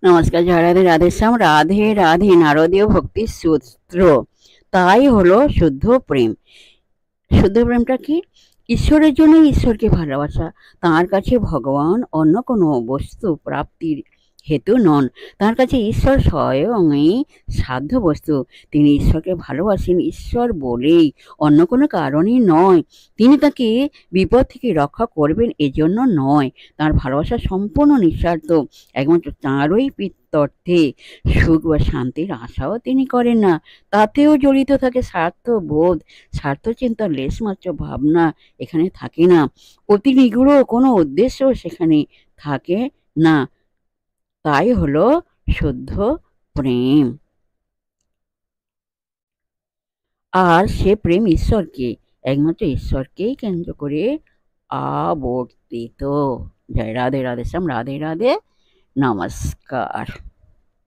নমস্কার, জয় রাধে, রাধেশ্যাম, রাধে রাধে। নারদীয় ভক্তির সূত্র, তাই হলো শুদ্ধ প্রেম। শুদ্ধ প্রেমটা কি? ঈশ্বরের জন্য ঈশ্বরকে ভালোবাসা। তাঁর কাছে ভগবান অন্য কোনো বস্তু প্রাপ্তির হেতু নন। তাঁর কাছে ঈশ্বর স্বয়ংই সাধ্য বস্তু। তিনি ঈশ্বরকে ভালোবাসেন ঈশ্বর বলেই, অন্য কোনো কারণেই নয়। তিনি তাকে বিপদ থেকে রক্ষা করবেন এজন্য নয়। তাঁর ভালোবাসা সম্পূর্ণ নিঃস্বার্থ, একমাত্র তাঁরই প্রীত্যর্থে। সুখ বা শান্তির আশাও তিনি করেন না। তাতেও জড়িত থাকে স্বার্থবোধ। স্বার্থচিন্তার লেশমাত্র ভাবনা এখানে থাকে না। অতি নিগূঢ় কোনো উদ্দেশ্য সেখানে থাকে না। তাই হলো শুদ্ধ প্রেম। আর সে প্রেম ঈশ্বরকে, একমাত্র ঈশ্বরকেই কেন্দ্র করে আবর্তিত। জয় রাধে, রাধেশ্যাম, রাধে রাধে। নমস্কার।